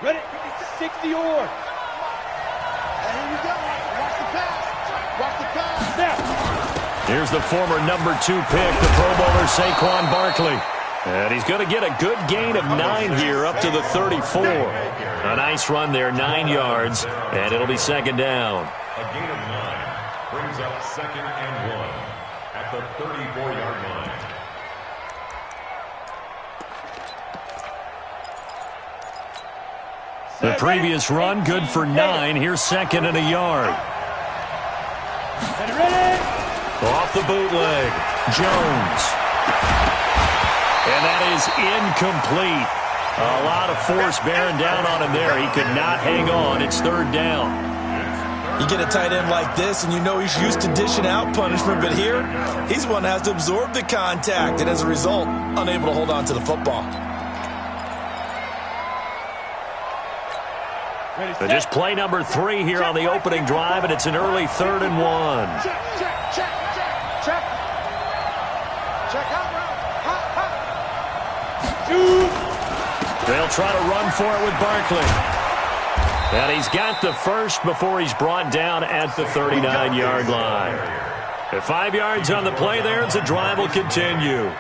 Ready? 60 or. And here you go. Watch the pass. Watch the pass. Snap. Here's the former number 2 pick, the Pro Bowler Saquon Barkley. And he's going to get a good gain of 9 here up to the 34. A nice run there, 9 yards, and it'll be second down. A gain of 9 brings up 2nd and 1 at the 34-yard line. The previous run, good for 9. Here's 2nd and a yard. Ready? Off the bootleg, Jones. And that is incomplete. A lot of force bearing down on him there. He could not hang on. It's 3rd down. You get a tight end like this, and you know he's used to dishing out punishment, but here, he's one that has to absorb the contact, and as a result, unable to hold on to the football. So just play number 3 here on the opening drive, and it's an early 3rd and 1. Check, check, check, check, check. Check out. They'll try to run for it with Barkley. And he's got the first before he's brought down at the 39-yard line. At 5 yards on the play there, the drive will continue.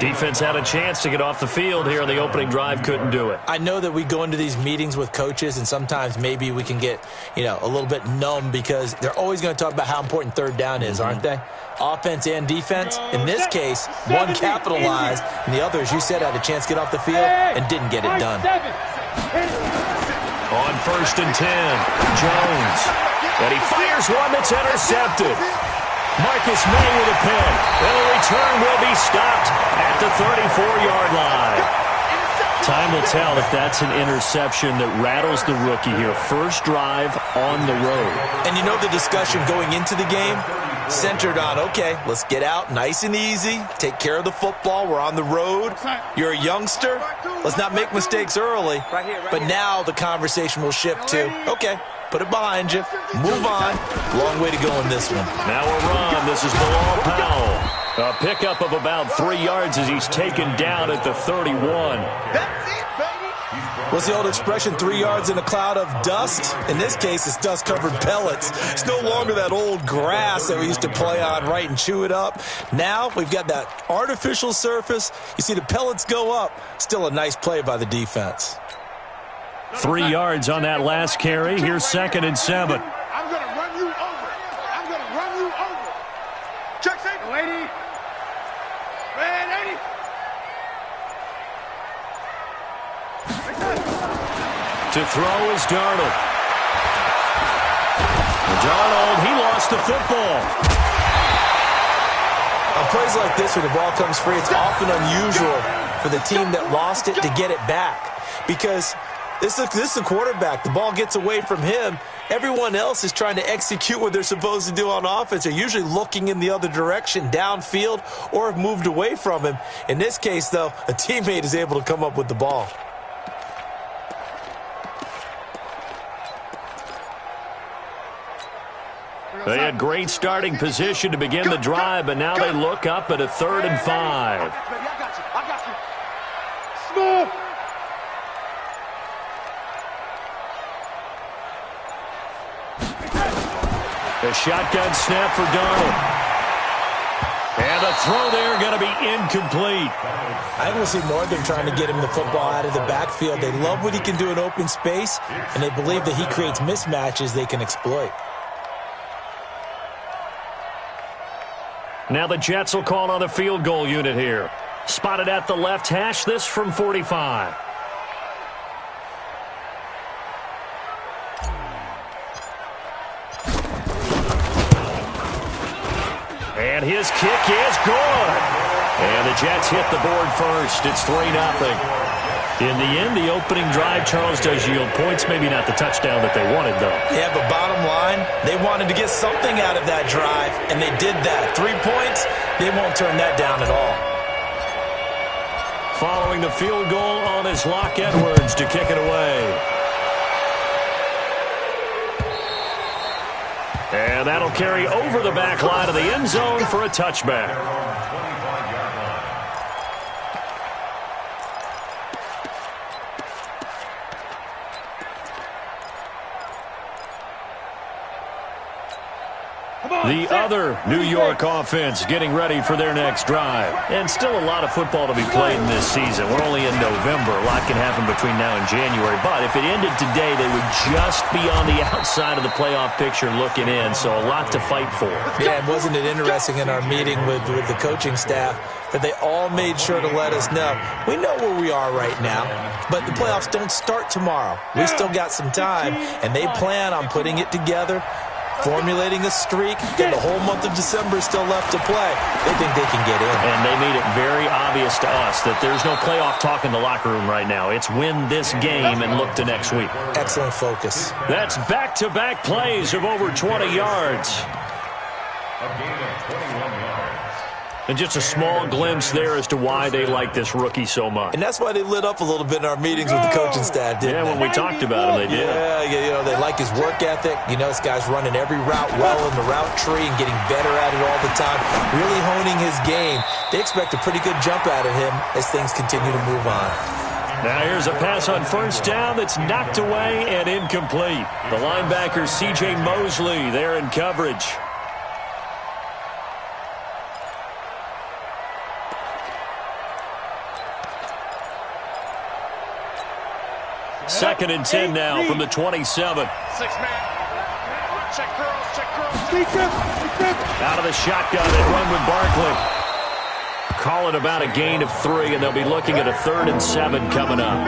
Defense had a chance to get off the field here on the opening drive, couldn't do it. I know that we go into these meetings with coaches, and sometimes maybe we can get, a little bit numb because they're always going to talk about how important 3rd down is, aren't they? Offense and defense. In this case, one capitalized, and the other, as you said, had a chance to get off the field and didn't get it done. On 1st and 10, Jones. And he fires one that's intercepted. Marcus May with a pick. And the return will be stopped at the 34-yard line. Time will tell if that's an interception that rattles the rookie here. First drive on the road. And you know the discussion going into the game? Centered on, okay, let's get out nice and easy, take care of the football, we're on the road, you're a youngster, let's not make mistakes early. But now the conversation will shift to, okay, put it behind you, move on. Long way to go in this one. Now a run. This is Bilal Powell. A pickup of about 3 yards as he's taken down at the 31. What's the old expression, 3 yards in a cloud of dust? In this case, it's dust-covered pellets. It's no longer that old grass that we used to play on, right, and chew it up. Now we've got that artificial surface. You see the pellets go up. Still a nice play by the defense. 3 yards on that last carry. Here's 2nd and 7. I'm going to run you over. I'm going to run you over. Check, say, lady. Ready. To throw is Darnold. Darnold, he lost the football. On plays like this, when the ball comes free, it's often unusual for the team that lost it to get it back. Because this is a quarterback. The ball gets away from him. Everyone else is trying to execute what they're supposed to do on offense. They're usually looking in the other direction, downfield, or have moved away from him. In this case, though, a teammate is able to come up with the ball. They had great starting position to begin the drive, but now they look up at a 3rd and 5. I got you. Smooth. The shotgun snap for Darnold. And the throw there going to be incomplete. I think we'll see more of them trying to get him the football out of the backfield. They love what he can do in open space, and they believe that he creates mismatches they can exploit. Now the Jets will call on the field goal unit here. Spotted at the left hash, this from 45. And his kick is good. And the Jets hit the board first. It's 3-0. In the end, the opening drive, Charles, does yield points. Maybe not the touchdown that they wanted, though. Yeah, but bottom line, they wanted to get something out of that drive, and they did that. 3 points, they won't turn that down at all. Following the field goal on is Locke Edwards to kick it away. And that'll carry over the back line of the end zone for a touchback. The other New York offense getting ready for their next drive. And still a lot of football to be played in this season. We're only in November. A lot can happen between now and January. But if it ended today, they would just be on the outside of the playoff picture looking in. So a lot to fight for. Yeah, and wasn't it interesting in our meeting with the coaching staff that they all made sure to let us know, we know where we are right now, but the playoffs don't start tomorrow. We still got some time, and they plan on putting it together, formulating a streak, and the whole month of December is still left to play. They think they can get in. And they made it very obvious to us that there's no playoff talk in the locker room right now. It's win this game and look to next week. Excellent focus. That's back-to-back plays of over 20 yards. A gain of 21 yards. And just a small glimpse there as to why they like this rookie so much. And that's why they lit up a little bit in our meetings with the coaching staff, didn't they? Yeah, when we talked about him, they did. Yeah, you know, they like his work ethic. You know, this guy's running every route well in the route tree and getting better at it all the time, really honing his game. They expect a pretty good jump out of him as things continue to move on. Now here's a pass on first down that's knocked away and incomplete. The linebacker, C.J. Mosley, there in coverage. Second and 10 now from the 27. 6-man. Check curls. Out of the shotgun and run with Barkley. Call it about a gain of 3, and they'll be looking at a 3rd and 7 coming up.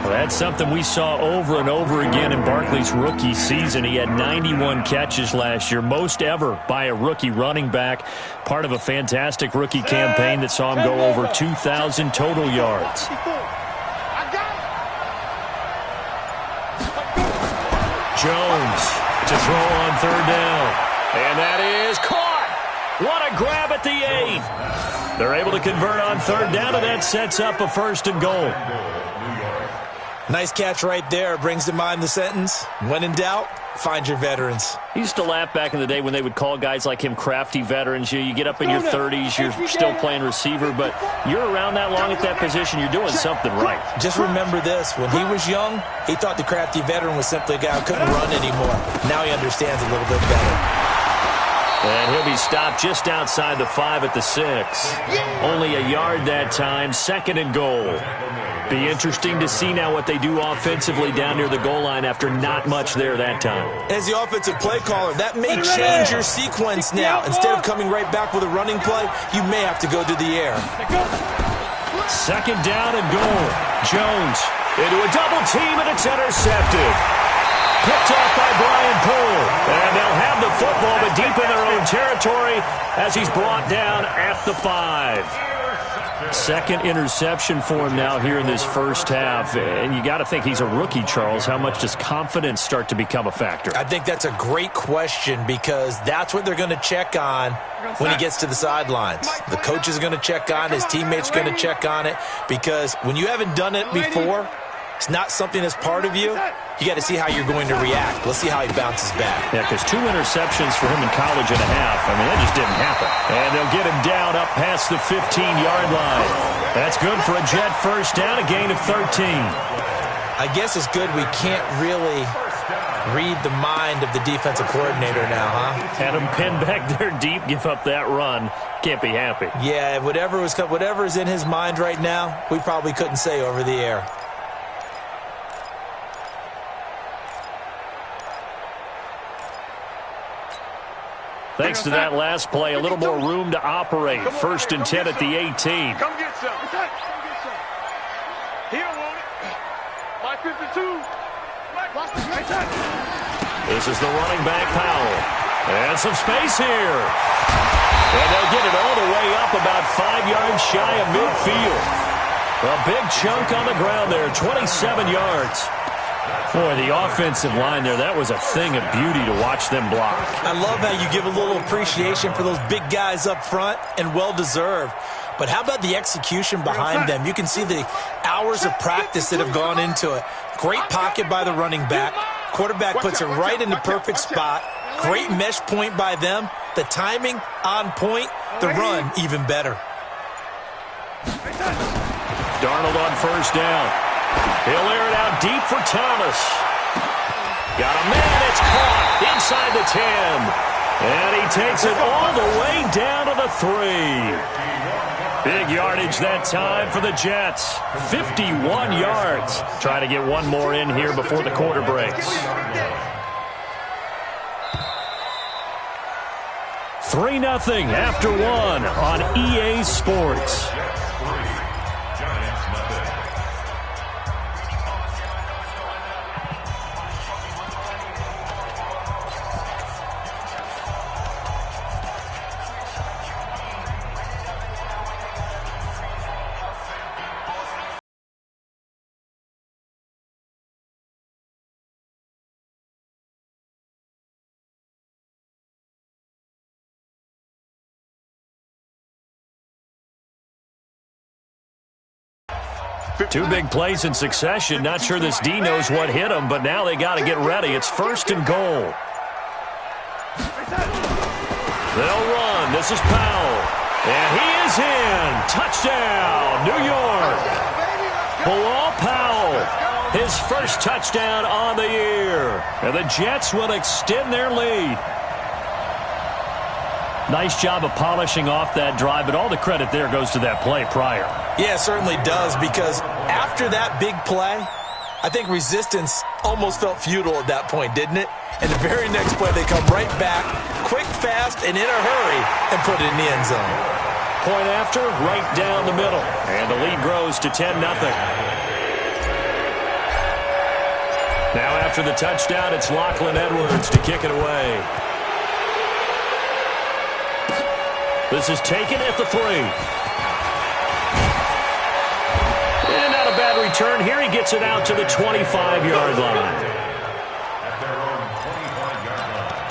Well, that's something we saw over and over again in Barkley's rookie season. He had 91 catches last year, most ever by a rookie running back. Part of a fantastic rookie campaign that saw him go over 2,000 total yards. Jones to throw on 3rd down. And that is caught. What a grab at the 8. They're able to convert on 3rd down, and that sets up a 1st and goal. Nice catch right there. Brings to mind the sentence, when in doubt, find your veterans. He used to laugh back in the day when they would call guys like him crafty veterans. You get up in your 30s, you're still playing receiver, but you're around that long at that position, you're doing something right. Just remember this. When he was young, he thought the crafty veteran was simply a guy who couldn't run anymore. Now he understands a little bit better. And he'll be stopped just outside the 5 at the 6. Only a yard that time, 2nd and goal. Be interesting to see now what they do offensively down near the goal line after not much there that time. As the offensive play caller, that may change your sequence now. Instead of coming right back with a running play, you may have to go to the air. 2nd down and goal. Jones into a double team, and it's intercepted. Picked off by Brian Poole. And they'll have the football, but deep in their own territory as he's brought down at the 5. 2nd interception for him now here in this first half. And you got to think he's a rookie, Charles. How much does confidence start to become a factor? I think that's a great question because that's what they're going to check on when he gets to the sidelines. The coach is going to check on, his teammates are going to check on it, because when you haven't done it before, it's not something that's part of you. You got to see how you're going to react. Let's see how he bounces back. Yeah, because 2 interceptions for him in college and a half. I mean, that just didn't happen. And they'll get him down up past the 15-yard line. That's good for a Jet first down, a gain of 13. I guess it's good we can't really read the mind of the defensive coordinator now, huh? Had him pinned back there deep, give up that run. Can't be happy. Yeah, whatever is in his mind right now, we probably couldn't say over the air. Thanks to that last play, a little more room to operate. 1st and 10 at the 18. Come get some. He don't want it. My 52. This is the running back, Powell. And some space here. And they'll get it all the way up about 5 yards shy of midfield. A big chunk on the ground there, 27 yards. Boy, the offensive line there, that was a thing of beauty to watch them block. I love how you give a little appreciation for those big guys up front, and well-deserved. But how about the execution behind them? You can see the hours of practice that have gone into it. Great pocket by the running back. Quarterback puts it right in the perfect spot. Great mesh point by them. The timing on point. The run even better. Darnold on first down. He'll air it out deep for Thomas. Got a man. It's caught inside the 10. And he takes it all the way down to the 3. Big yardage that time for the Jets. 51 yards. Trying to get one more in here before the quarter breaks. 3-0 after 1 on EA Sports. Two big plays in succession. Not sure this D knows what hit him, but now they got to get ready. It's 1st and goal. They'll run. This is Powell. And he is in. Touchdown, New York. Bilal Powell, his first touchdown on the year. And the Jets will extend their lead. Nice job of polishing off that drive, but all the credit there goes to that play prior. Yeah, it certainly does, because after that big play, I think resistance almost felt futile at that point, didn't it? And the very next play, they come right back, quick, fast, and in a hurry, and put it in the end zone. Point after, right down the middle. And the lead grows to 10-0. Now after the touchdown, it's Lachlan Edwards to kick it away. This is taken at the 3. And not a bad return here. He gets it out to the 25-yard line. At their own 25-yard line.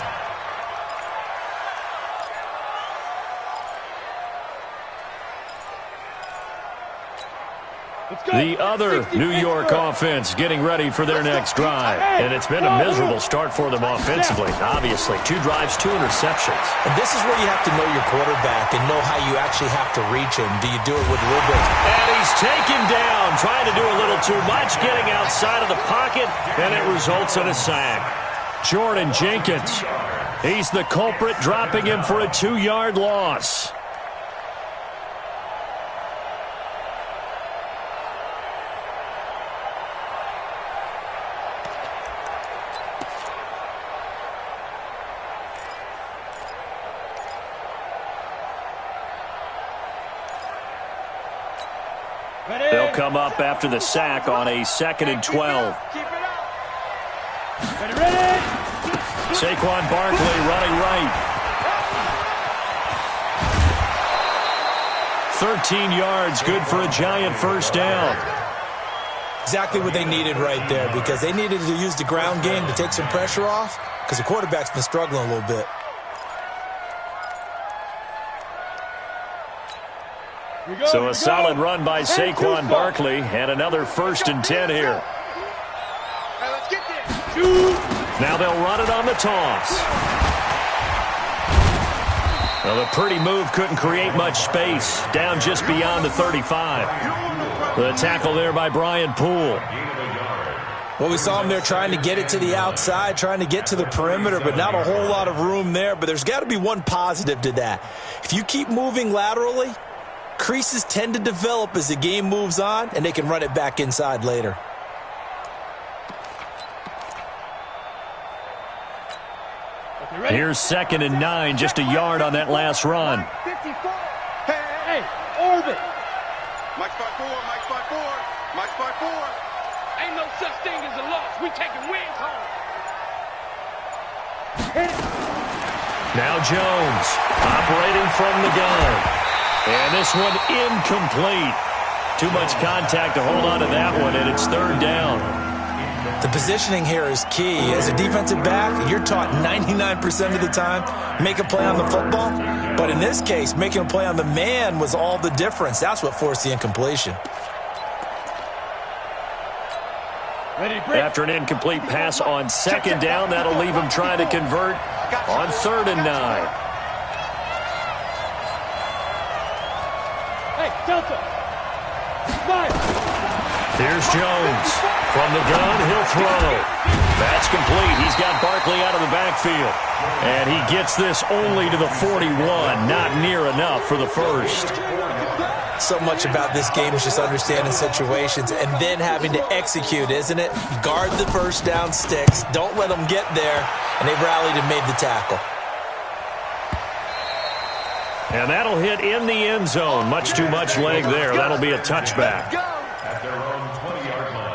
The other New York offense getting ready for their next drive. And it's been a miserable start for them offensively. Obviously, 2 drives, 2 interceptions. And this is where you have to know your quarterback and know how you actually have to reach him. Do you do it with a little bit? And he's taken down, trying to do a little too much, getting outside of the pocket, and it results in a sack. Jordan Jenkins, he's the culprit, dropping him for a 2-yard loss. They'll come up after the sack on a 2nd and 12. Saquon Barkley running right. 13 yards, good for a giant first down. Exactly what they needed right there, because they needed to use the ground game to take some pressure off, because the quarterback's been struggling a little bit. So a solid run by Saquon Barkley, and another 1st and 10 here. Now they'll run it on the toss. Well, the pretty move couldn't create much space, down just beyond the 35. The tackle there by Brian Poole. Well, we saw him there trying to get it to the outside, trying to get to the perimeter, but not a whole lot of room there. But there's got to be one positive to that. If you keep moving laterally, creases tend to develop as the game moves on, and they can run it back inside later. Here's 2nd and 9, just a yard on that last run. Hey, orbit. Mike's by 4, Mike's by 4, Mike's by 4. Ain't no such thing as a loss. We taking wins home. Now Jones, operating from the gun. And this one incomplete. Too much contact to hold on to that one, and it's 3rd down. The positioning here is key. As a defensive back, you're taught 99% of the time, make a play on the football. But in this case, making a play on the man was all the difference. That's what forced the incompletion. After an incomplete pass on 2nd down, that'll leave him trying to convert on 3rd and 9. Hey, Delta. Fire. Here's Jones. From the gun, he'll throw. That's complete. He's got Barkley out of the backfield. And he gets this only to the 41. Not near enough for the first. So much about this game is just understanding situations and then having to execute, isn't it? Guard the first down sticks. Don't let them get there. And they rallied and made the tackle. And that'll hit in the end zone. Much too much leg there. That'll be a touchback. At their own 20-yard line.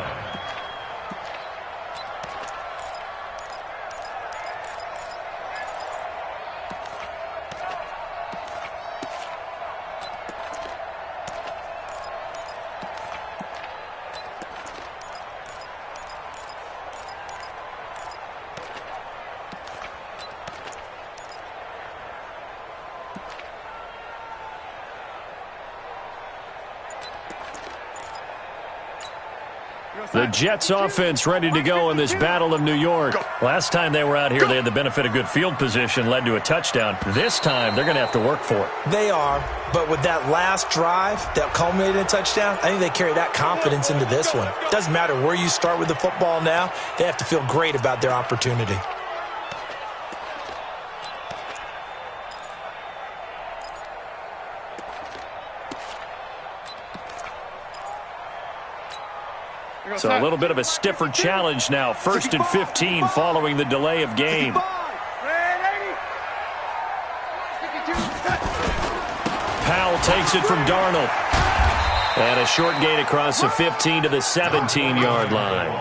The Jets offense ready to go in this Battle of New York. Last time they were out here, they had the benefit of good field position, led to a touchdown. This time, they're going to have to work for it. They are, but with that last drive that culminated in a touchdown, I think they carry that confidence into this one. Doesn't matter where you start with the football now, they have to feel great about their opportunity. So a little bit of a stiffer challenge now. 1st and 15 following the delay of game. Powell takes it from Darnold. And a short gain across the 15 to the 17-yard line.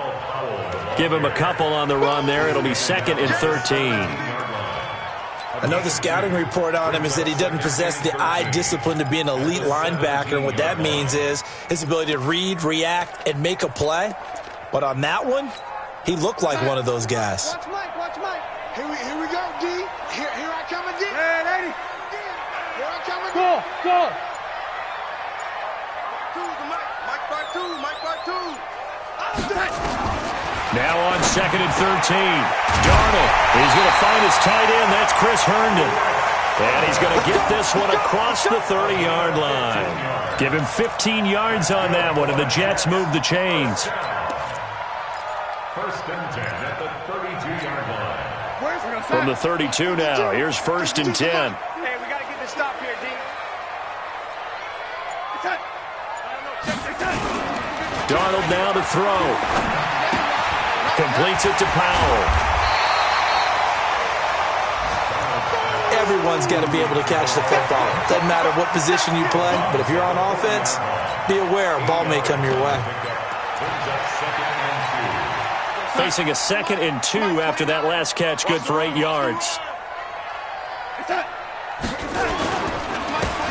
Give him a couple on the run there. It'll be 2nd and 13. I know the scouting report on him is that he doesn't possess the eye discipline to be an elite linebacker, and what that means is his ability to read, react, and make a play. But on that one, he looked like one of those guys. Watch Mike, watch Mike. Here we go, D. Here I come again. Hey, lady. Here I come again. Go. Mike by two. Now on 2nd and 13. Darnold, he's going to find his tight end. That's Chris Herndon. And he's going to get this one across the 30-yard line. Give him 15 yards on that one, and the Jets move the chains. 1st and 10 at the 32-yard line. From the 32 now, here's 1st and 10. Hey, we got to get this stop here, D. Darnold now to throw. Completes it to Powell. Everyone's got to be able to catch the football. Doesn't matter what position you play, but if you're on offense, be aware a ball may come your way. Facing a 2nd and 2 after that last catch, good for 8 yards.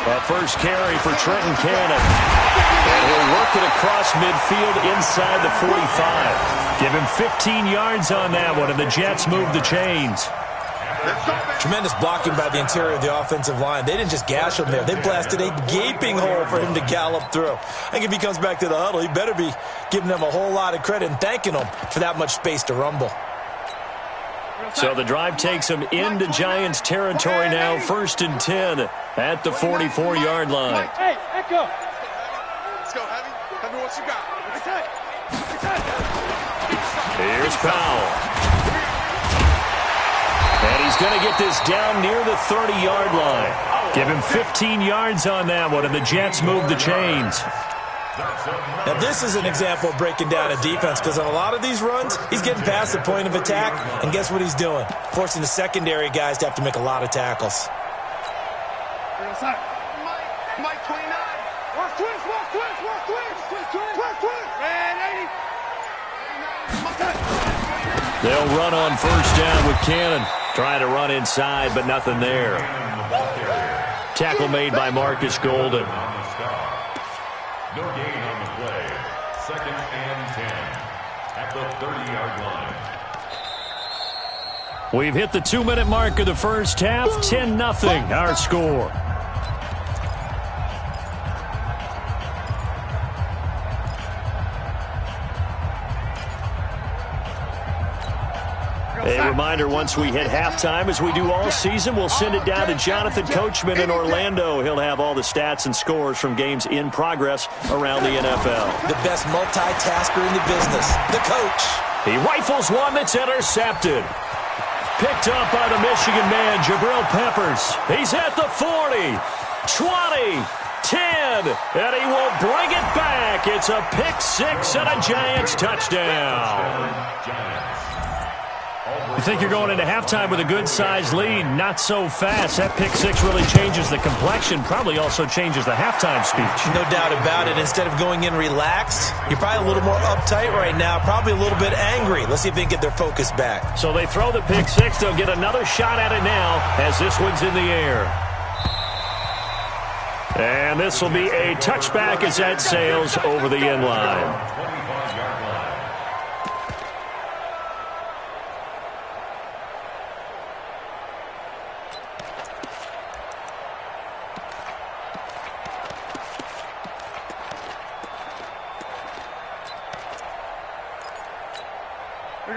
That first carry for Trenton Cannon. And he'll work it across midfield inside the 45. Give him 15 yards on that one, and the Jets move the chains. Tremendous blocking by the interior of the offensive line. They didn't just gash him there. They blasted a gaping hole for him to gallop through. I think if he comes back to the huddle, he better be giving them a whole lot of credit and thanking them for that much space to rumble. So the drive takes him into Giants territory now. 1st and 10 at the 44-yard line. Hey, Echo. Let's go, Heavy. Heavy, what you got? Here's Powell. And he's going to get this down near the 30-yard line. Give him 15 yards on that one, and the Jets move the chains. Now, this is an example of breaking down a defense, because on a lot of these runs, he's getting past the point of attack, and guess what he's doing? Forcing the secondary guys to have to make a lot of tackles. Mike 29. Watch twist. Man, 80. They'll run on 1st down with Cannon. Trying to run inside, but nothing there. Tackle made by Marcus Golden. No gain on the play. 2nd and 10 at the 30-yard line. We've hit the 2-minute mark of the first half. 10-0 our score. A reminder, once we hit halftime, as we do all season, we'll send it down to Jonathan Coachman in Orlando. He'll have all the stats and scores from games in progress around the NFL. The best multitasker in the business, the coach. He rifles one that's intercepted. Picked up by the Michigan man, Jabril Peppers. He's at the 40, 20, 10, and he will bring it back. It's a pick six and a Giants touchdown. You think you're going into halftime with a good-sized lead. Not so fast. That pick six really changes the complexion, probably also changes the halftime speech. No doubt about it. Instead of going in relaxed, you're probably a little more uptight right now, probably a little bit angry. Let's see if they can get their focus back. So they throw the pick six. They'll get another shot at it now as this one's in the air. And this will be a touchback as that sails over the end line.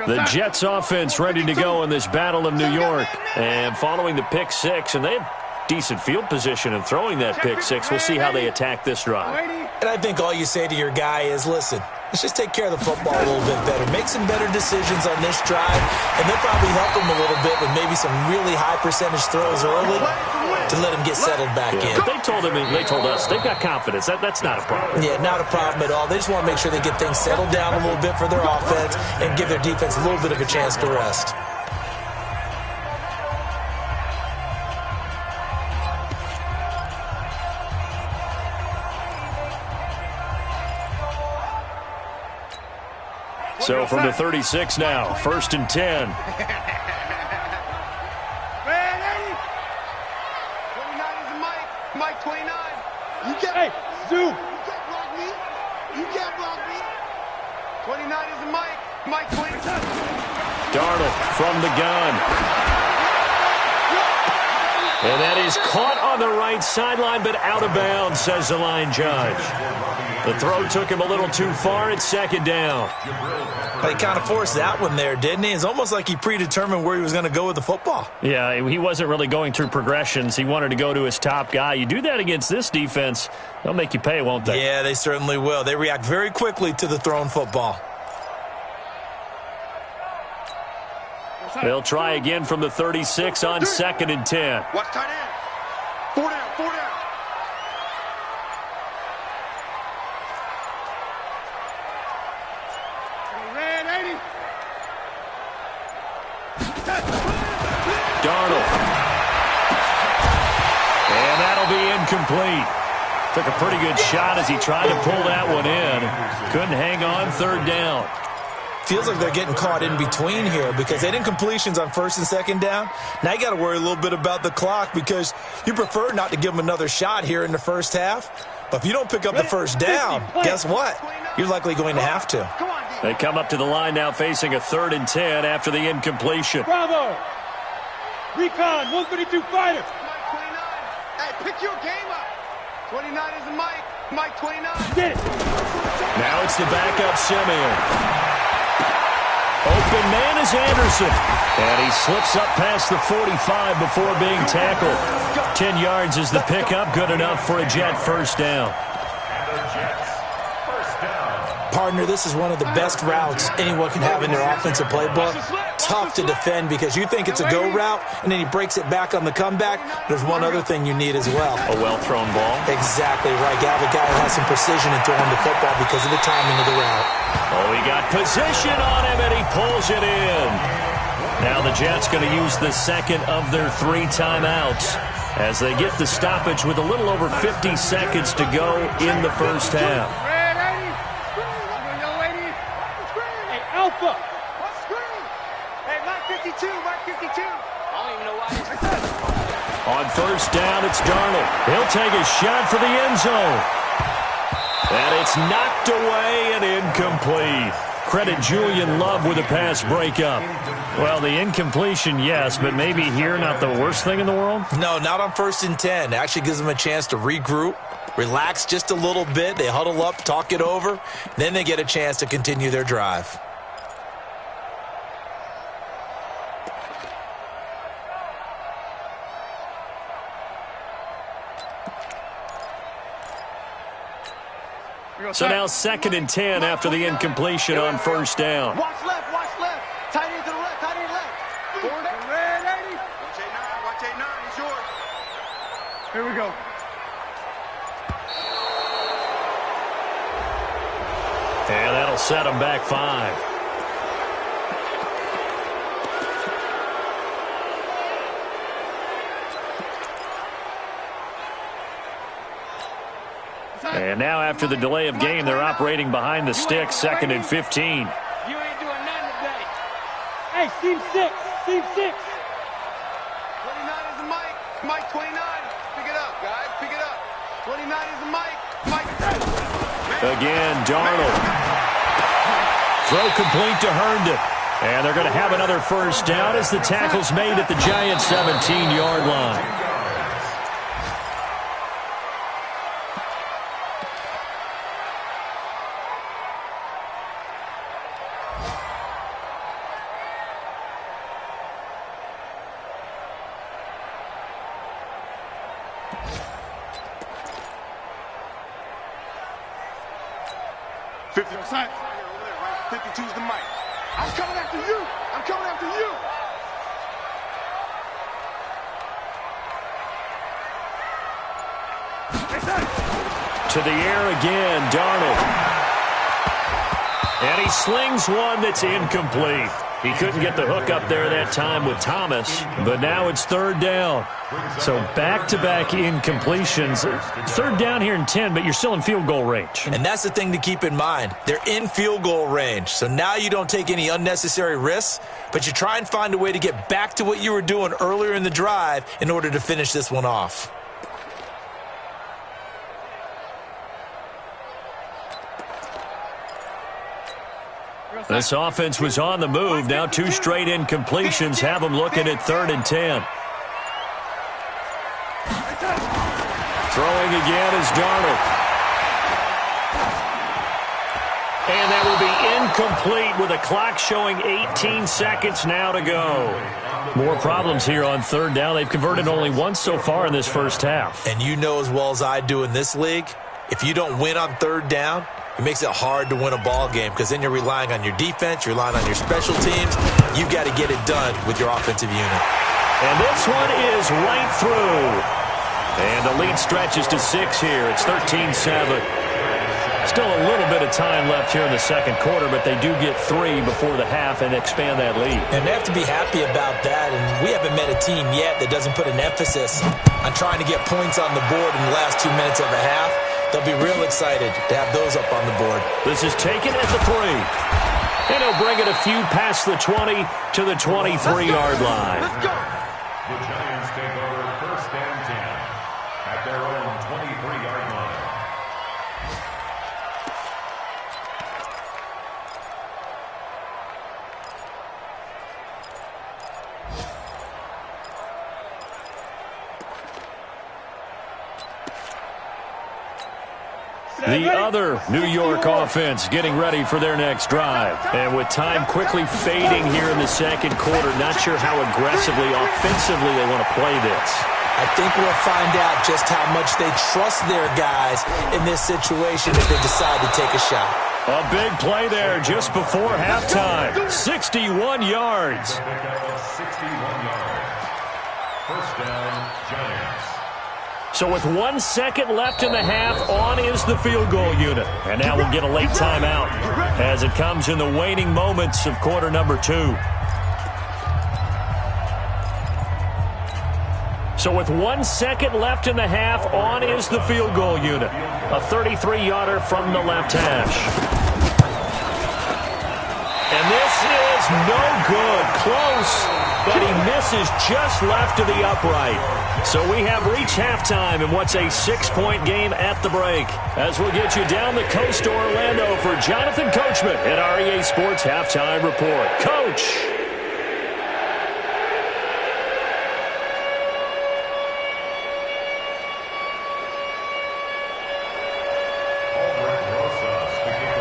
The Jets offense ready to go in this battle of New York. And following the pick six, and they have decent field position in throwing that pick six. We'll see how they attack this drive. And I think all you say to your guy is, listen, let's just take care of the football a little bit better. Make some better decisions on this drive, and they'll probably help him a little bit with maybe some really high percentage throws early to let him get settled back in. But they told us, they've got confidence. That's not a problem. Yeah, not a problem at all. They just want to make sure they get things settled down a little bit for their offense and give their defense a little bit of a chance to rest. So from the 36 now, 1st and 10. Mike 29. You can't. Hey, Zoom. You can't block me. You can't block me. 29 is a Mike. Mike 29. Darnold from the gun. And that is caught on the right sideline, but out of bounds, says the line judge. The throw took him a little too far. It's 2nd down. He kind of forced that one there, didn't he? It's almost like he predetermined where he was going to go with the football. Yeah, he wasn't really going through progressions. He wanted to go to his top guy. You do that against this defense, they'll make you pay, won't they? Yeah, they certainly will. They react very quickly to the thrown football. They'll try again from the 36 on 2nd and 10. Watch tight end. 4 down, 4 down. Darnold. And that'll be incomplete. Took a pretty good shot as he tried to pull that one in. Couldn't hang on, 3rd down. Feels like they're getting caught in between here because they didn't completions on 1st and 2nd down. Now you got to worry a little bit about the clock because you prefer not to give them another shot here in the first half. But if you don't pick up the 1st down, guess what? You're likely going to have to. They come up to the line now facing a 3rd and 10 after the incompletion. Bravo! Recon, 132 fighter. Mike 29. Hey, pick your game up. 29 is a Mike. Mike 29. Get it. Now it's the backup Simeon. Open man is Anderson. And he slips up past the 45 before being tackled. 10 yards is the pickup. Good enough for a Jet 1st down. Partner, this is one of the best routes anyone can have in their offensive playbook. Tough to defend because you think it's a go route, and then he breaks it back on the comeback. There's one other thing you need as well. A well-thrown ball. Exactly right. You have a guy who has some precision in throwing the football because of the timing of the route. Oh, he got position on him, and he pulls it in. Now the Jets going to use the 2nd of their 3 timeouts as they get the stoppage with a little over 50 seconds to go in the 1st half. Alpha. Hey, Mike 52, Mike 52. I don't even know why he's on 1st down, it's Darnold. He'll take a shot for the end zone. And it's knocked away and incomplete. Credit Julian Love with a pass breakup. Well, the incompletion, yes, but maybe here not the worst thing in the world? No, not on 1st and 10. It actually gives them a chance to regroup, relax just a little bit. They huddle up, talk it over. Then they get a chance to continue their drive. So now 2nd and 10 after the incompletion on 1st down. Watch left, watch Here we go. And that'll set them back 5. And now after the delay of game, they're operating behind the sticks, 2nd and 15. You ain't doing nothing today. Hey, team 6. Team 6. 29 is the mic. Mike 29. Pick it up, guys. Pick it up. 29 is the mic. Mike. Again, Darnold. Throw complete to Herndon. And they're going to have another first down as the tackle's made at the Giants' 17-yard line. Side. 52's the mic. I'm coming after you. I'm coming after you. To the air again, Darnold. And he slings one that's incomplete. He couldn't get the hook up there that time with Thomas, but now it's 3rd down. So back-to-back incompletions. 3rd down here in 10, but you're still in field goal range. And that's the thing to keep in mind. They're in field goal range. So now you don't take any unnecessary risks, but you try and find a way to get back to what you were doing earlier in the drive in order to finish this one off. This offense was on the move. Now 2 straight incompletions have them looking at 3rd and 10. Throwing again is Darnold. And that will be incomplete with a clock showing 18 seconds now to go. More problems here on 3rd down. They've converted only once so far in this first half. And you know as well as I do in this league, if you don't win on 3rd down, it makes it hard to win a ball game because then you're relying on your defense, you're relying on your special teams. You've got to get it done with your offensive unit. And this one is right through. And the lead stretches to 6 here. It's 13-7. Still a little bit of time left here in the second quarter, but they do get 3 before the half and expand that lead. And they have to be happy about that. And we haven't met a team yet that doesn't put an emphasis on trying to get points on the board in the last 2 minutes of a half. They'll be real excited to have those up on the board. This is taken at the 3. And he'll bring it a few past the 20 to the 23-yard line. Let's go. The Giants take over 1st and 10 at their own 23-yard line. The other New York offense getting ready for their next drive. And with time quickly fading here in the second quarter, not sure how aggressively, offensively they want to play this. I think we'll find out just how much they trust their guys in this situation if they decide to take a shot. A big play there just before halftime. 61 yards. 61 yards. 1st down, Giants. So with 1 second left in the half, on is the field goal unit. And now we'll get a late timeout as it comes in the waning moments of quarter number 2. So with 1 second left in the half, on is the field goal unit. A 33-yarder from the left hash. And this is no good. Close, but he misses just left of the upright. So we have reached halftime in what's a 6-point game at the break. As we'll get you down the coast to Orlando for Jonathan Coachman at REA Sports Halftime Report. Coach.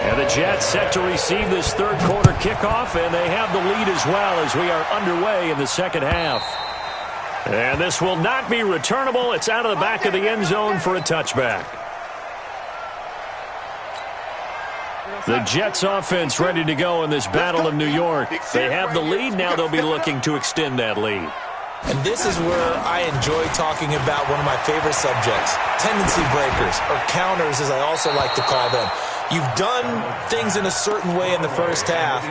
And the Jets set to receive this third quarter kickoff, and they have the lead as well as we are underway in the second half. And this will not be returnable. It's out of the back of the end zone for a touchback. The Jets offense ready to go in this Battle of New York. They have the lead. Now they'll be looking to extend that lead. And this is where I enjoy talking about one of my favorite subjects, tendency breakers, or counters as I also like to call them. You've done things in a certain way in the first half,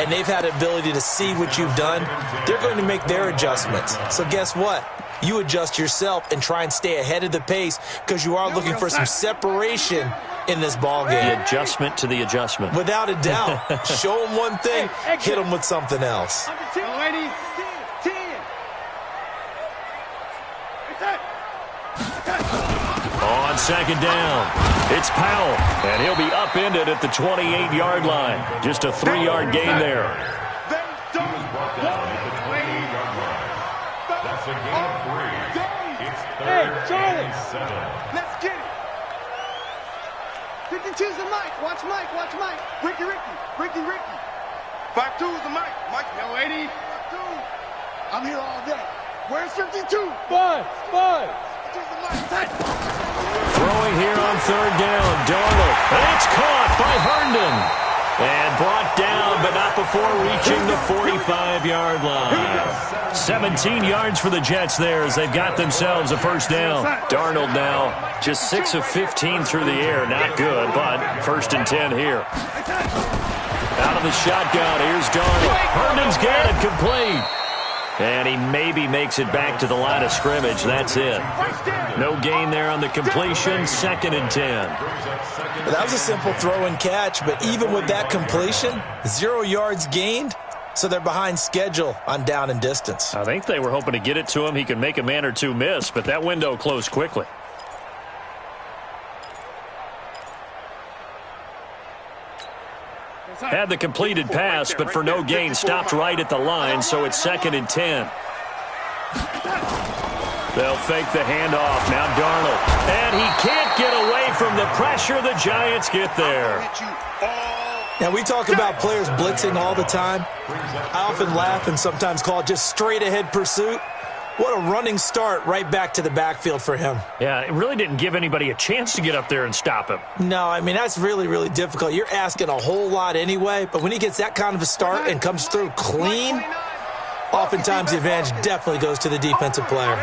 and they've had the ability to see what you've done. They're going to make their adjustments. So guess what? You adjust yourself and try and stay ahead of the pace because you are looking for some separation in this ball game. The adjustment to the adjustment. Without a doubt. Show them one thing, hit them with something else. On second down, it's Powell, and he'll be upended at the 28-yard line. Just a 3-yard gain there. He was brought down at the 28-yard line. That's a gain of 3. It's third and 7. Let's get it. 52's the Mike. Watch Mike. Watch Mike. Ricky. 52 is the Mike. Mike. Yo, 80. 52. I'm here all day. Where's 52? Bud. 52's the Mike. Throwing here on third down, Darnold. And it's caught by Herndon. And brought down, but not before reaching the 45-yard line. 17 yards for the Jets there as they've got themselves a first down. Darnold now just 6 of 15 through the air. Not good, but first and 10 here. Out of the shotgun, here's Darnold. Herndon's got it complete. And he maybe makes it back to the line of scrimmage. That's it. No gain there on the completion. Second and 10. That was a simple throw and catch, but even with that completion, 0 yards gained, so they're behind schedule on down and distance. I think they were hoping to get it to him. He could make a man or two miss, but that window closed quickly. Had the completed pass, but for no gain, stopped right at the line, so it's second and 10. They'll fake the handoff. Now Darnold. And he can't get away from the pressure. The Giants get there. Now, we talk about players blitzing all the time. I often laugh and sometimes call it just straight-ahead pursuit. What a running start right back to the backfield for him. Yeah, it really didn't give anybody a chance to get up there and stop him. No, I mean, that's really, really difficult. You're asking a whole lot anyway, but when he gets that kind of a start and comes through clean, oftentimes the advantage definitely goes to the defensive player.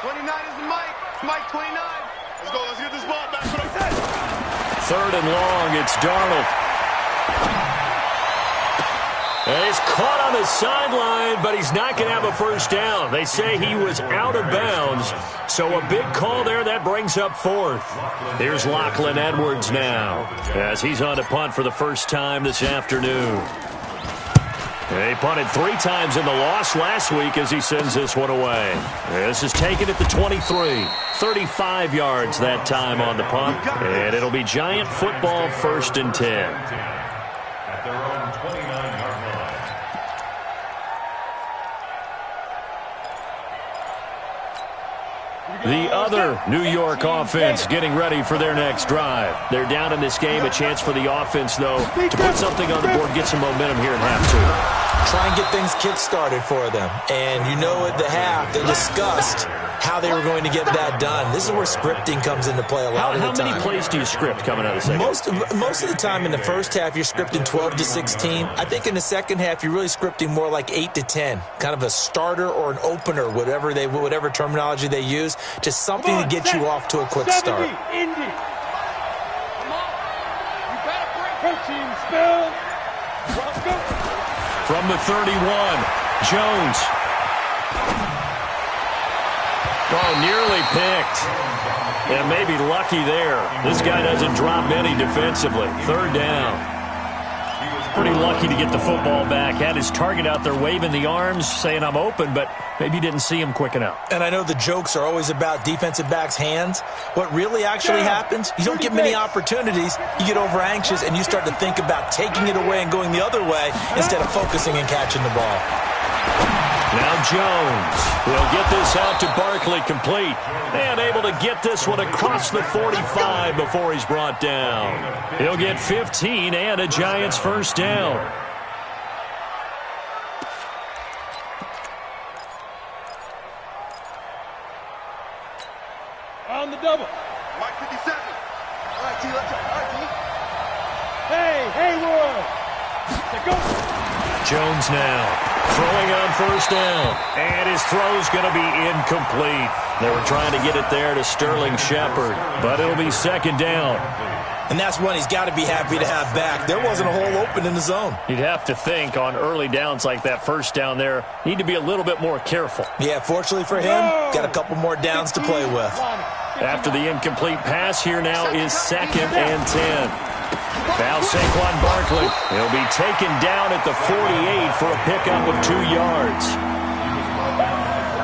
29 is the Mike. Mike 29. Let's go. Let's get this ball back. Third and long, it's Darnold. And he's caught on the sideline, but he's not going to have a first down. They say he was out of bounds. So a big call there. That brings up fourth. Here's Lachlan Edwards now as he's on to punt for the first time this afternoon. He punted 3 times in the loss last week as he sends this one away. This is taken at the 23. 35 yards that time on the punt. And it'll be Giant football first and 10. At their own 29-yard line. The other New York offense getting ready for their next drive. They're down in this game. A chance for the offense, though, to put something on the board, get some momentum here in half two. Try and get things kick-started for them. And you know at the half, they discussed how they were going to get that done. This is where scripting comes into play a lot of the time. How many plays do you script coming out of the second? Most of the time in the first half, you're scripting 12 to 16. I think in the second half, you're really scripting more like 8 to 10. Kind of a starter or an opener, whatever terminology they use. Just something to get you off to a quick start. Indy. Come on. You better bring protein spill. Let's go. From the 31, Jones. Oh, nearly picked. And maybe lucky there. This guy doesn't drop any defensively. Third down. Pretty lucky to get the football back. Had his target out there waving the arms, saying I'm open, but maybe didn't see him quick enough. And I know the jokes are always about defensive backs' hands. What really actually happens, you don't get many opportunities. You get over anxious, and you start to think about taking it away and going the other way instead of focusing and catching the ball. Now Jones will get this out to Barkley complete. And able to get this one across the 45 before he's brought down. He'll get 15 and a Giants first down. On the double. Mike 57. All right, T. Let's go. All right, T. Hey, Haywood. Let's go. Jones now. Throwing on first down. And his throw's going to be incomplete. They were trying to get it there to Sterling Shepard, but it'll be second down. And that's one he's got to be happy to have back. There wasn't a hole open in the zone. You'd have to think on early downs like that first down there, need to be a little bit more careful. Yeah, fortunately for him, got a couple more downs to play with. After the incomplete pass, here now is 2nd and 10. Now Saquon Barkley. He'll be taken down at the 48 for a pickup of 2 yards.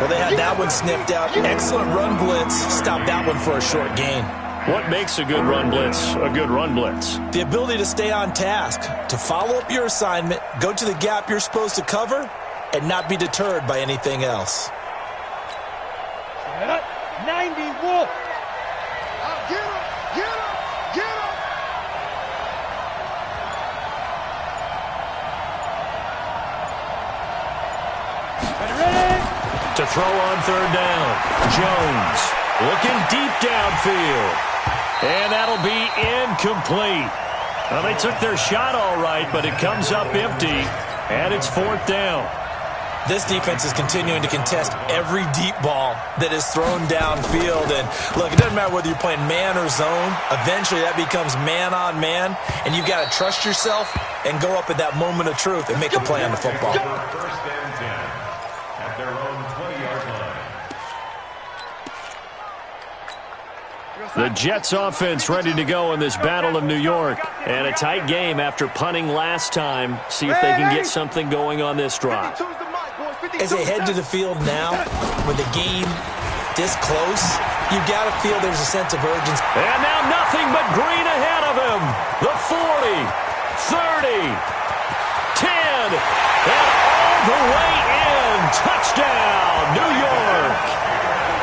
Well, they had that one sniffed out. Excellent run blitz. Stopped that one for a short gain. What makes a good run blitz a good run blitz? The ability to stay on task, to follow up your assignment, go to the gap you're supposed to cover, and not be deterred by anything else. 90 Wolf. Get him! Get him! Get him! Ready? To throw on third down. Jones looking deep downfield. And that'll be incomplete. Well, they took their shot all right, but it comes up empty, and it's 4th down. This defense is continuing to contest every deep ball that is thrown downfield. And, look, it doesn't matter whether you're playing man or zone. Eventually, that becomes man-on-man, and you've got to trust yourself and go up at that moment of truth and make a play on the football. First and 10 at their own 20-yard line. The Jets offense ready to go in this Battle of New York. And a tight game after punting last time. See if they can get something going on this drive. As they head to the field now, with the game this close, you've got to feel there's a sense of urgency. And now nothing but green ahead of him. The 40, 30, 10, and all the way in. Touchdown, New York.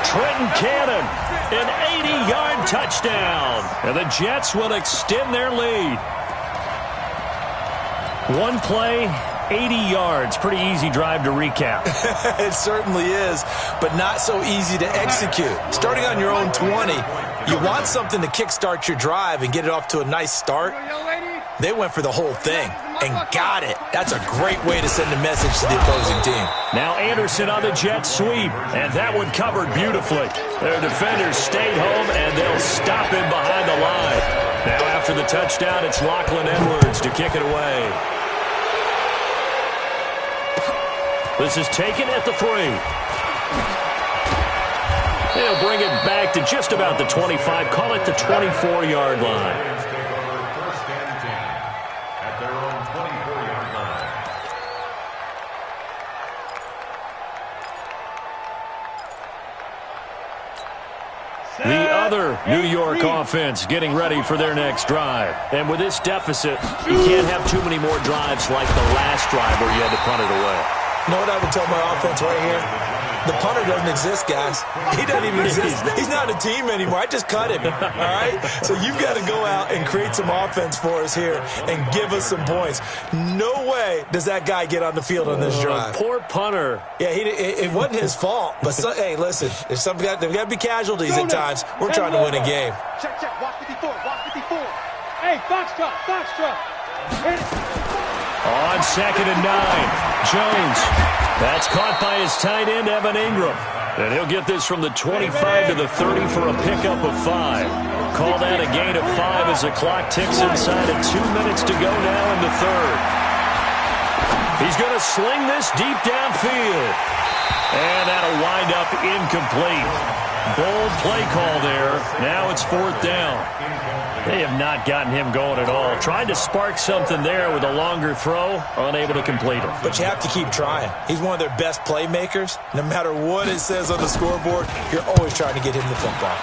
Trenton Cannon, an 80-yard touchdown. And the Jets will extend their lead. One play, 80 yards. Pretty easy drive to recap. It certainly is, but not so easy to execute. Starting on your own 20, you want something to kickstart your drive and get it off to a nice start. They went for the whole thing and got it. That's a great way to send a message to the opposing team. Now Anderson on the jet sweep, and that one covered beautifully. Their defenders stayed home, and they'll stop him behind the line. Now after the touchdown, it's Lachlan Edwards to kick it away. This is taken at the 3. They'll bring it back to just about the 25. Call it the 24-yard line. The other New York offense getting ready for their next drive. And with this deficit, you can't have too many more drives like the last drive where you had to punt it away. You know what I would tell my offense right here? The punter doesn't exist, guys. He doesn't even exist. He's not a team anymore. I just cut him, all right? So you've got to go out and create some offense for us here and give us some points. No way does that guy get on the field on this drive. Poor punter. Yeah, it wasn't his fault. But, hey, listen, there's got to be casualties at times. We're trying to win a game. Check, watch 54, watch 54. Hey, Foxtrot. On 2nd and 9, Jones. That's caught by his tight end, Evan Ingram. And he'll get this from the 25 to the 30 for a pickup of 5. Call that a gain of 5 as the clock ticks inside of 2 minutes to go now in the 3rd. He's going to sling this deep downfield. And that'll wind up incomplete. Bold play call there. Now it's 4th down. They have not gotten him going at all. Tried to spark something there with a longer throw, unable to complete it. But you have to keep trying. He's one of their best playmakers. No matter what it says on the scoreboard, you're always trying to get him the football.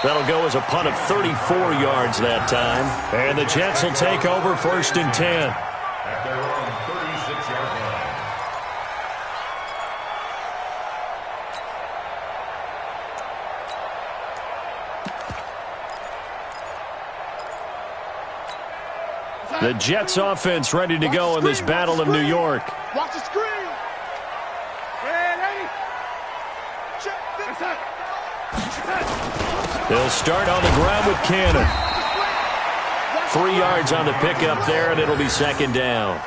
That'll go as a punt of 34 yards that time. And the Jets will take over 1st and 10. At their own 36-yard line. The Jets offense ready to go in this Battle of New York. Watch the screen. Ready? Check this. They'll start on the ground with Cannon. 3 yards on the pickup there, and it'll be second down.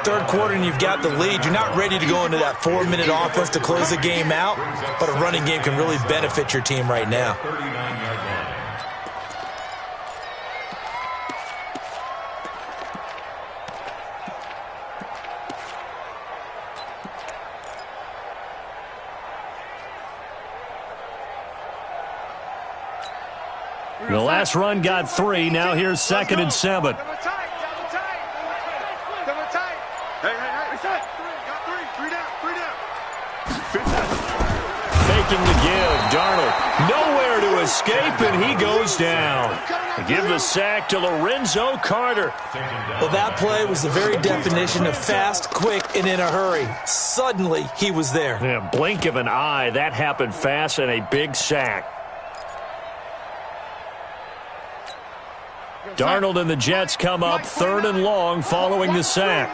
Third quarter and you've got the lead. You're not ready to go into that 4-minute offense to close the game out, but a running game can really benefit your team right now. The last run got 3. Now here's 2nd and 7. Faking the give. Darnold nowhere to escape, and he goes down. Give the sack to Lorenzo Carter. Well, that play was the very definition of fast, quick, and in a hurry. Suddenly, he was there. Yeah, blink of an eye. That happened fast, and a big sack. Darnold and the Jets come up 3rd and long following the sack.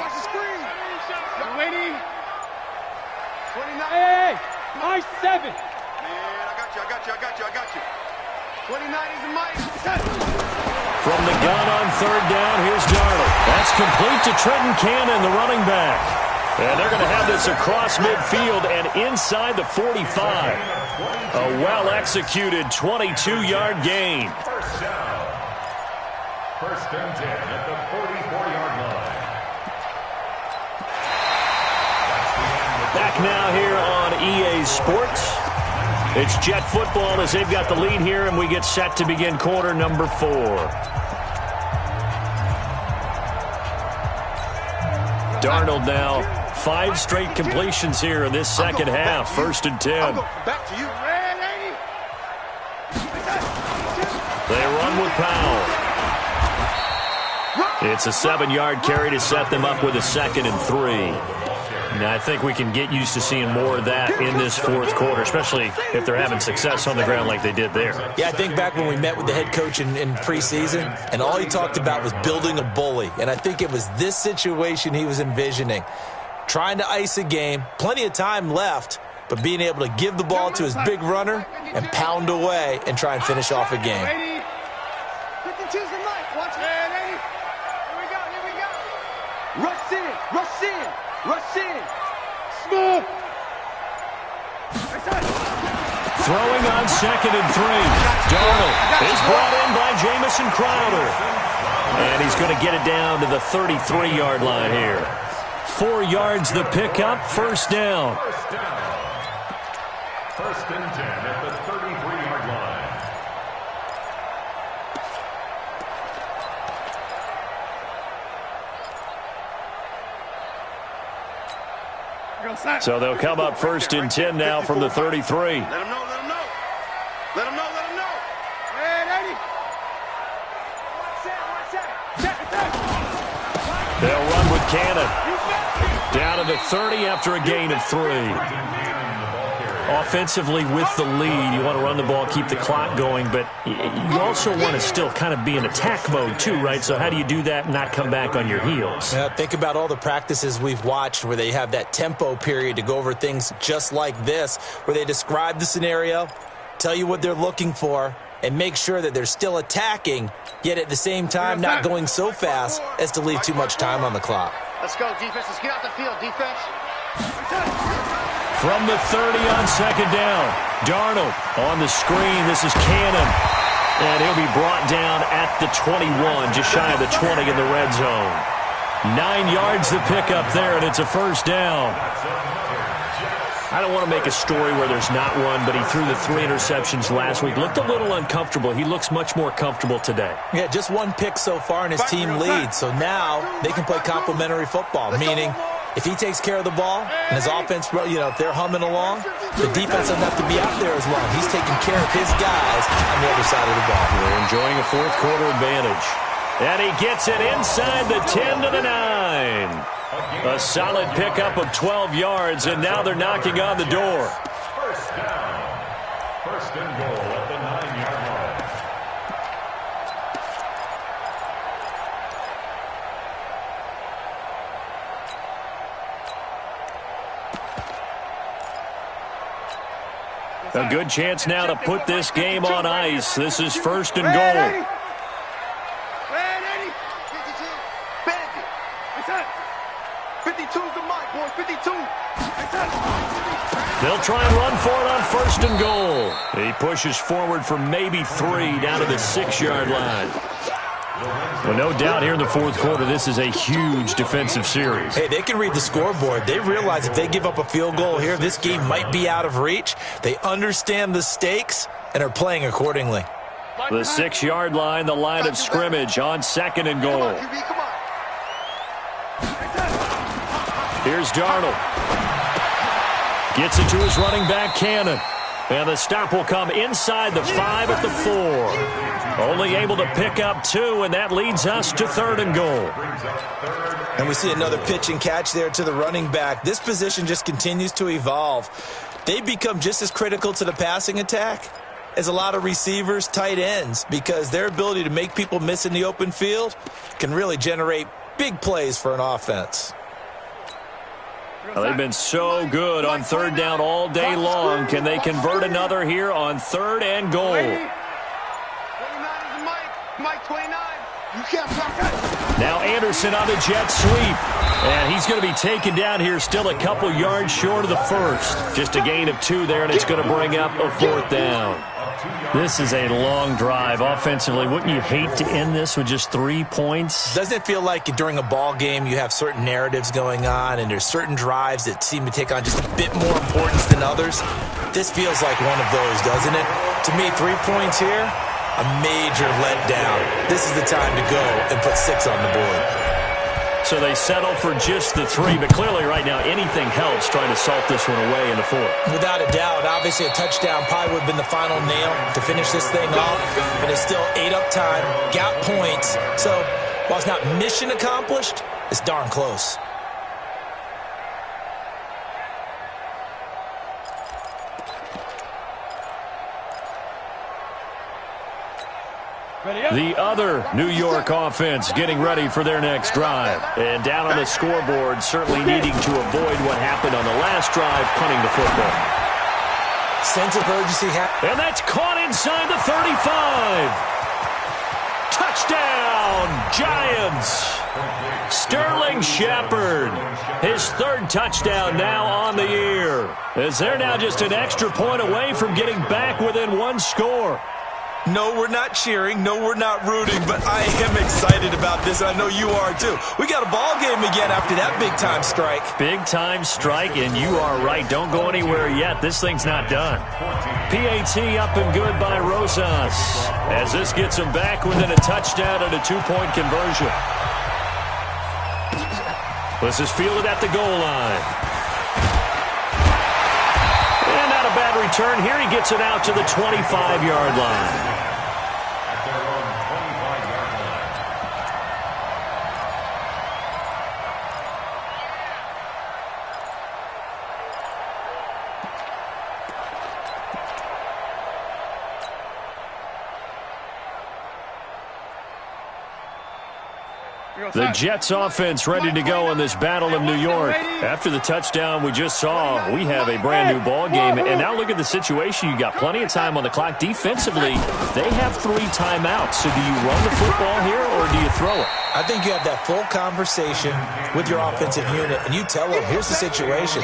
Hey, my 7. Man, I got you. 29 is a mic. From the gun on 3rd down, here's Darnold. That's complete to Trenton Cannon, the running back. And they're going to have this across midfield and inside the 45. A well-executed 22-yard gain. First and 10 at the 44-yard line. Back now here on EA Sports. It's Jet football as they've got the lead here, and we get set to begin quarter number 4. Darnold now 5 straight completions here in this second half. 1st and 10. Back to you. They run with Powell. It's a 7-yard carry to set them up with a 2nd and 3. Now, I think we can get used to seeing more of that in this 4th quarter, especially if they're having success on the ground like they did there. Yeah, I think back when we met with the head coach in preseason, and all he talked about was building a bully. And I think it was this situation he was envisioning. Trying to ice a game, plenty of time left, but being able to give the ball to his big runner and pound away and try and finish off a game. Rush in. Smooth. Throwing on 2nd and 3. Darnold is brought in by Jamison Crowder. And he's going to get it down to the 33-yard line here. 4 yards the pickup, 1st down. First and 10 at the 33-yard line. So they'll come up 1st and 10 now from the 33. Let him know. Let him know. Man, Eddie. They'll run with Cannon. Down to the 30 after a gain of 3. Offensively with the lead, you want to run the ball, keep the clock going, but you also want to still kind of be in attack mode too, right? So how do you do that and not come back on your heels? Yeah, think about all the practices we've watched where they have that tempo period to go over things just like this, where they describe the scenario, tell you what they're looking for, and make sure that they're still attacking, yet at the same time not going so fast as to leave too much time on the clock. Let's go, defense. Let's get out the field, defense. From the 30 on 2nd down, Darnold on the screen. This is Cannon. And he'll be brought down at the 21, just shy of the 20 in the red zone. 9 yards the pickup there, and it's a 1st down. I don't want to make a story where there's not one, but he threw the 3 interceptions last week. Looked a little uncomfortable. He looks much more comfortable today. Yeah, just 1 pick so far, and his team leads. So now they can play complementary football, meaning if he takes care of the ball and his offense, if they're humming along, the defense doesn't have to be out there as long. He's taking care of his guys on the other side of the ball. They're enjoying a 4th quarter advantage. And he gets it inside the 10 to the 9. A solid pickup of 12 yards, and now they're knocking on the door. First down. 1st and goal at the 9-yard line. A good chance now to put this game on ice. This is 1st and goal. 52's the mic, boys. 52. They'll try and run for it on 1st and goal. He pushes forward for maybe 3 down to the 6-yard line. Well, no doubt here in the 4th quarter, this is a huge defensive series. Hey, they can read the scoreboard. They realize if they give up a field goal here, this game might be out of reach. They understand the stakes and are playing accordingly. The 6-yard line, the line of scrimmage on 2nd and goal. Here's Darnold. Gets it to his running back, Cannon. And the stop will come inside the 5 at the 4. Only able to pick up 2, and that leads us to 3rd and goal. And we see another pitch and catch there to the running back. This position just continues to evolve. They become just as critical to the passing attack as a lot of receivers, tight ends, because their ability to make people miss in the open field can really generate big plays for an offense. Well, they've been so good on 3rd down all day long. Can they convert another here on 3rd and goal? 29 is the mic. Mike 29. You can't block that. Now Anderson on the jet sweep. And he's going to be taken down here still a couple yards short of the 1st. Just a gain of 2 there, and it's going to bring up a 4th down. This is a long drive offensively. Wouldn't you hate to end this with just 3 points? Doesn't it feel like during a ball game you have certain narratives going on and there's certain drives that seem to take on just a bit more importance than others? This feels like one of those, doesn't it? To me, 3 points here, a major letdown. This is the time to go and put 6 on the board. So they settle for just the 3, but clearly right now anything helps trying to salt this one away in the 4th. Without a doubt, obviously a touchdown probably would have been the final nail to finish this thing off, but it's still 8 up time, got points. So while it's not mission accomplished, it's darn close. The other New York offense getting ready for their next drive. And down on the scoreboard, certainly needing to avoid what happened on the last drive, punting the football. Sense of urgency. And that's caught inside the 35. Touchdown, Giants. Sterling Shepard, his 3rd touchdown now on the year. As they're now just an extra point away from getting back within 1 score. No, we're not cheering. No, we're not rooting, but I am excited about this, and I know you are too. We got a ball game again after that big-time strike. Big-time strike, and you are right. Don't go anywhere yet. This thing's not done. PAT up and good by Rosas, as this gets them back within a touchdown and a 2-point conversion. This is fielded at the goal line. And not a bad return here. He gets it out to the 25-yard line. The Jets offense ready to go in this Battle of New York. After the touchdown we just saw, we have a brand new ball game. And now look at the situation. You got plenty of time on the clock. Defensively, they have 3 timeouts. So do you run the football here or do you throw it? I think you have that full conversation with your offensive unit, and you tell them, here's the situation.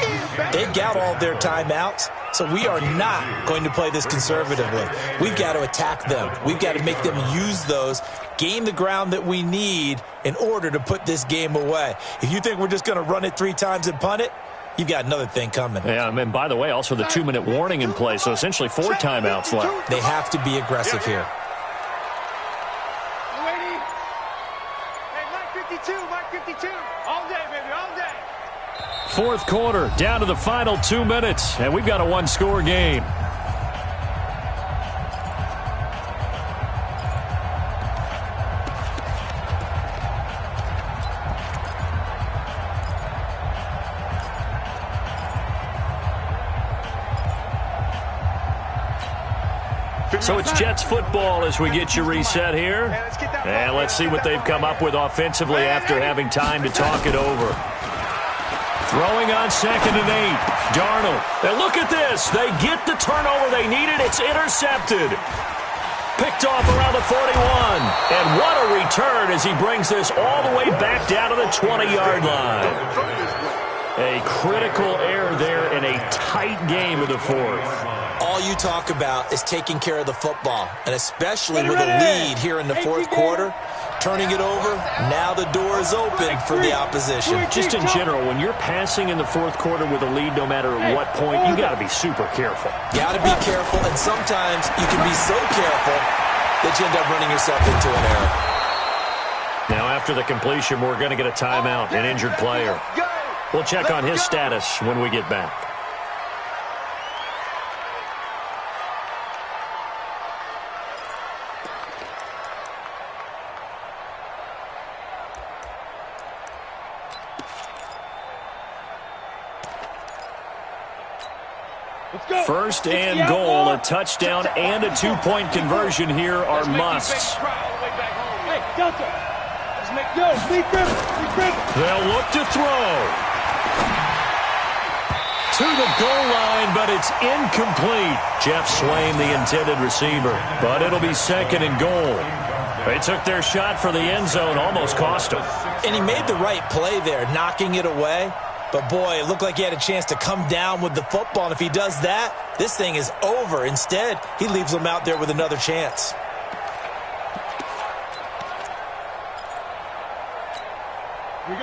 They've got all their timeouts, so we are not going to play this conservatively. We've got to attack them. We've got to make them use those, gain the ground that we need in order to put this game away. If you think we're just going to run it 3 times and punt it, you've got another thing coming. Yeah, and by the way, also the 2-minute warning in play, so essentially 4 timeouts left. They have to be aggressive here. Mike 52. All day, baby, all day. 4th quarter, down to the final 2 minutes, and we've got a 1-score game. So it's Jets football as we get you reset here. And let's see what they've come up with offensively after having time to talk it over. Throwing on 2nd and 8. Darnold. And look at this. They get the turnover they needed. It's intercepted. Picked off around the 41. And what a return as he brings this all the way back down to the 20-yard line. critical error there in a tight game of the fourth. All you talk about is taking care of the football, and especially with a lead here in the fourth quarter, turning it over, now the door is open for the opposition. Just in general, when you're passing in the fourth quarter with a lead, no matter at what point, you got to be super careful. Got to be careful, and sometimes you can be so careful that you end up running yourself into an error. Now, after the completion, we're going to get a timeout, an injured player. We'll check on his status when we get back. First and goal, a touchdown and a two-point conversion here are musts. Hey, Delta. They'll look to throw. To the goal line, but it's incomplete. Jeff Swain, the intended receiver. But it'll be second and goal. They took their shot for the end zone, almost cost them. And he made the right play there, knocking it away. But, boy, it looked like he had a chance to come down with the football. And if he does that, this thing is over. Instead, he leaves them out there with another chance.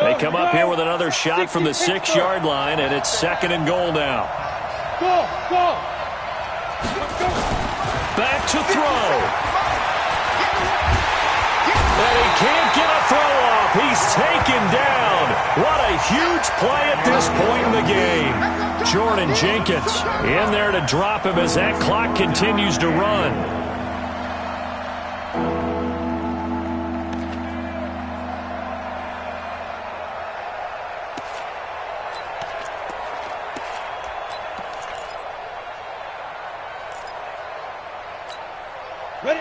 They come up here with another shot from the 6-yard line, and it's second and goal now. Go. Back to throw. And he can't get a throw off. He's taken down. What a huge play at this point in the game. Jordan Jenkins in there to drop him as that clock continues to run.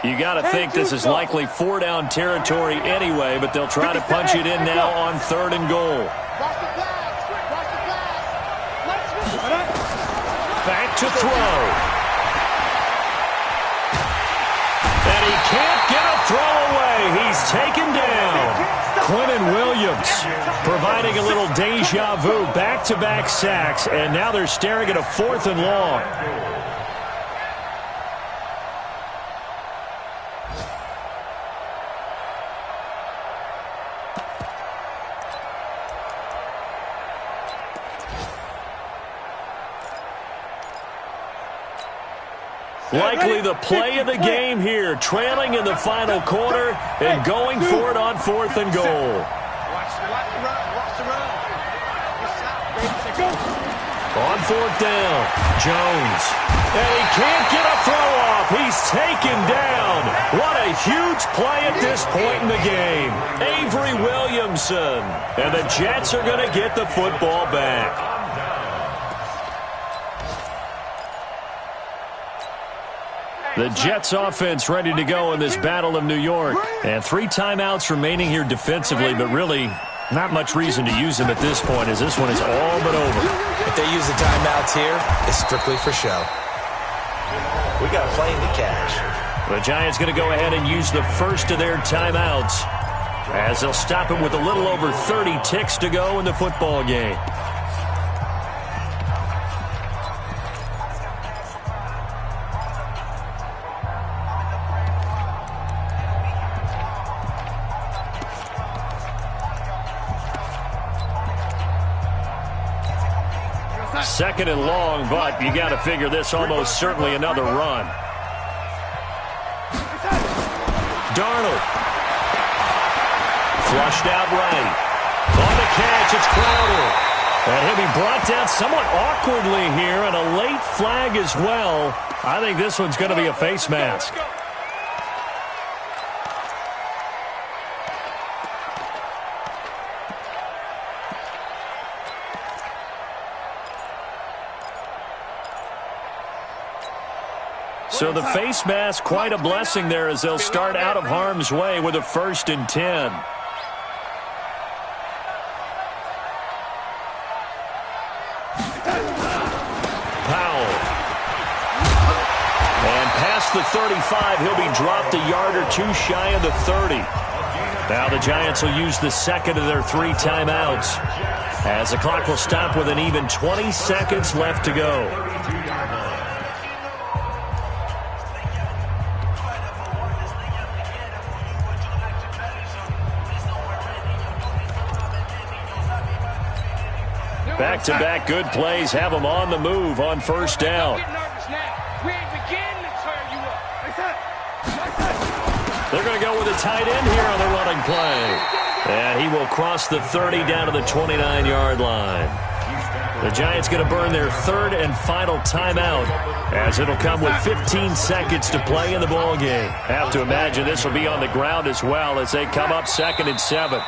You got to think this is likely 4-down territory anyway, but they'll try to punch it in now on third and goal. Back to throw. And he can't get a throw away. He's taken down. Quinnen Williams providing a little deja vu, back-to-back sacks, and now they're staring at a 4th and long. Likely the play of the game here, trailing in the final quarter and going for it on 4th and goal. On 4th down, Jones. And he can't get a throw off. He's taken down. What a huge play at this point in the game. Avery Williamson. And the Jets are going to get the football back. The Jets offense ready to go in this Battle of New York. And 3 timeouts remaining here defensively, but really not much reason to use them at this point as this one is all but over. If they use the timeouts here, it's strictly for show. We got a plane to catch. The Giants going to go ahead and use the first of their timeouts as they'll stop it with a little over 30 ticks to go in the football game. Second and long, but you got to figure this almost certainly another run. Darnold. Flushed out right. On the catch, it's Crowder. And he'll be brought down somewhat awkwardly here, and a late flag as well. I think this one's going to be a face mask. So the face mask, quite a blessing there as they'll start out of harm's way with a 1st and 10. Powell. And past the 35, he'll be dropped a yard or 2 shy of the 30. Now the Giants will use the second of their 3 timeouts, as the clock will stop with an even 20 seconds left to go. Back-to-back good plays have them on the move on first down. They're going to go with a tight end here on the running play. And he will cross the 30 down to the 29-yard line. The Giants going to burn their 3rd and final timeout, as it'll come with 15 seconds to play in the ball game. Have to imagine this will be on the ground as well as they come up 2nd and 7.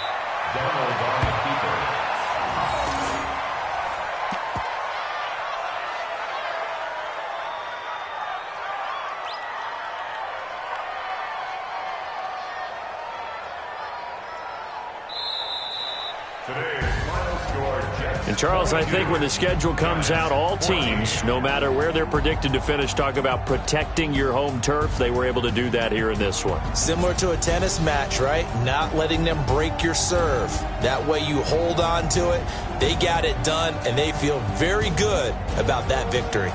And Charles, I think when the schedule comes out, all teams, no matter where they're predicted to finish, talk about protecting your home turf. They were able to do that here in this one. Similar to a tennis match, right? Not letting them break your serve. That way you hold on to it. They got it done, and they feel very good about that victory.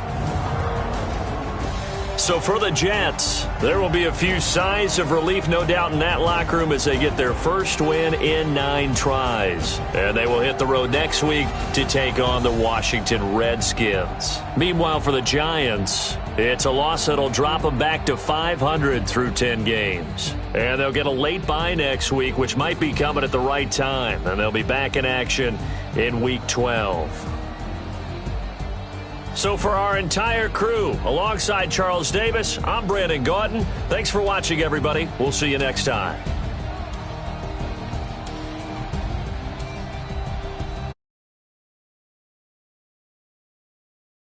So for the Jets, there will be a few sighs of relief, no doubt, in that locker room as they get their first win in 9 tries. And they will hit the road next week to take on the Washington Redskins. Meanwhile, for the Giants, it's a loss that'll drop them back to 500 through 10 games. And they'll get a late bye next week, which might be coming at the right time. And they'll be back in action in Week 12. So for our entire crew, alongside Charles Davis, I'm Brandon Gautin. Thanks for watching, everybody. We'll see you next time.